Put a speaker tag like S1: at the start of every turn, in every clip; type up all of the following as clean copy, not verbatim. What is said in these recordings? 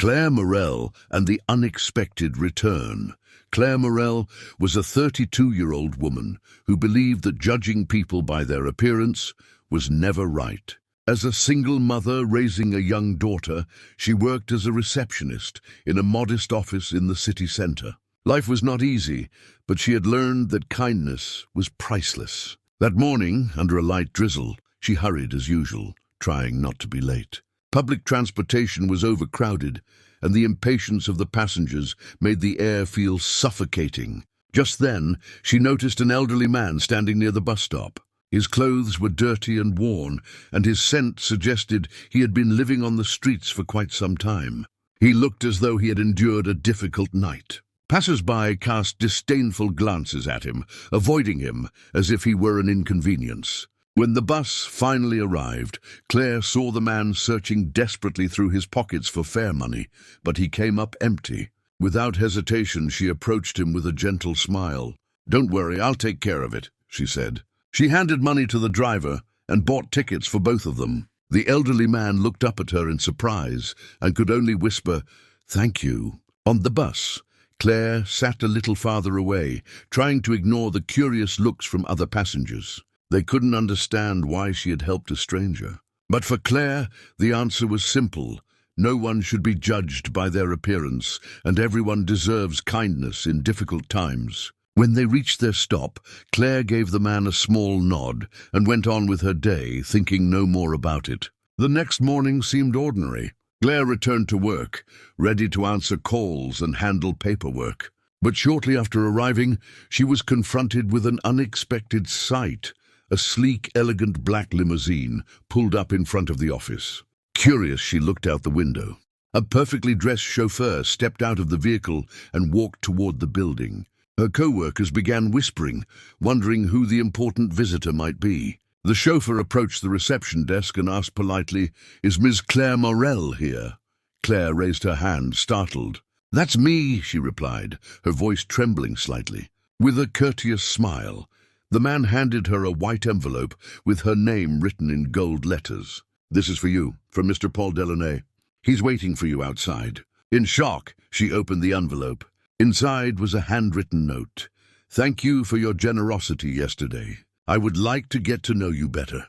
S1: Claire Morel and the Unexpected Return. Claire Morel was a 32-year-old woman who believed that judging people by their appearance was never right. As a single mother raising a young daughter, she worked as a receptionist in a modest office in the city centre. Life was not easy, but she had learned that kindness was priceless. That morning, under a light drizzle, she hurried as usual, trying not to be late. Public transportation was overcrowded, and the impatience of the passengers made the air feel suffocating. Just then, she noticed an elderly man standing near the bus stop. His clothes were dirty and worn, and his scent suggested he had been living on the streets for quite some time. He looked as though he had endured a difficult night. Passers-by cast disdainful glances at him, avoiding him as if he were an inconvenience. When the bus finally arrived, Claire saw the man searching desperately through his pockets for fare money, but he came up empty. Without hesitation, she approached him with a gentle smile. "Don't worry, I'll take care of it," she said. She handed money to the driver and bought tickets for both of them. The elderly man looked up at her in surprise and could only whisper, "Thank you." On the bus, Claire sat a little farther away, trying to ignore the curious looks from other passengers. They couldn't understand why she had helped a stranger. But for Claire, the answer was simple. No one should be judged by their appearance, and everyone deserves kindness in difficult times. When they reached their stop, Claire gave the man a small nod and went on with her day, thinking no more about it. The next morning seemed ordinary. Claire returned to work, ready to answer calls and handle paperwork. But shortly after arriving, she was confronted with an unexpected sight. A sleek, elegant black limousine pulled up in front of the office. Curious, she looked out the window. A perfectly dressed chauffeur stepped out of the vehicle and walked toward the building. Her co-workers began whispering, wondering who the important visitor might be. The chauffeur approached the reception desk and asked politely, "Is Ms. Claire Morel here?" Claire raised her hand, startled. "That's me," she replied, her voice trembling slightly. With a courteous smile, the man handed her a white envelope with her name written in gold letters. "This is for you, from Mr. Paul Delaunay. He's waiting for you outside." In shock, she opened the envelope. Inside was a handwritten note. "Thank you for your generosity yesterday. I would like to get to know you better.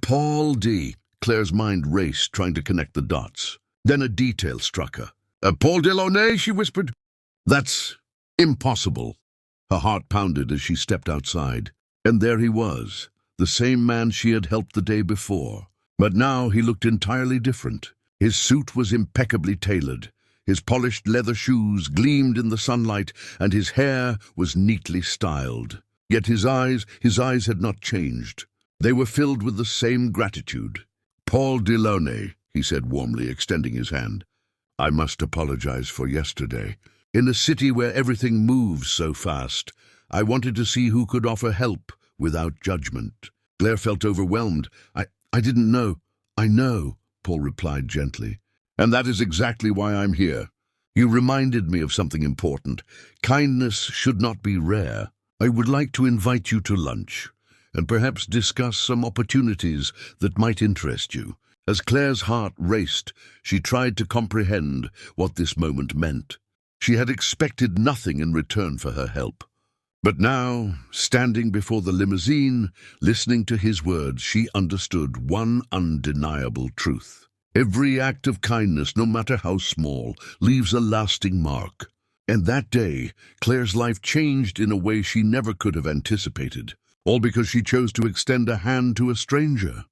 S1: Paul D." Claire's mind raced, trying to connect the dots. Then a detail struck her. "Paul Delaunay," she whispered. "That's impossible." Her heart pounded as she stepped outside. And there he was, the same man she had helped the day before. But now he looked entirely different. His suit was impeccably tailored. His polished leather shoes gleamed in the sunlight, and his hair was neatly styled. Yet his eyes had not changed. They were filled with the same gratitude. "Paul Delaunay," he said warmly, extending his hand. "I must apologize for yesterday. In a city where everything moves so fast, I wanted to see who could offer help without judgment." Claire felt overwhelmed. I didn't know." "I know," Paul replied gently. "And that is exactly why I'm here. You reminded me of something important. Kindness should not be rare. I would like to invite you to lunch, and perhaps discuss some opportunities that might interest you." As Claire's heart raced, she tried to comprehend what this moment meant. She had expected nothing in return for her help. But now, standing before the limousine, listening to his words, she understood one undeniable truth. Every act of kindness, no matter how small, leaves a lasting mark. And that day, Claire's life changed in a way she never could have anticipated, all because she chose to extend a hand to a stranger.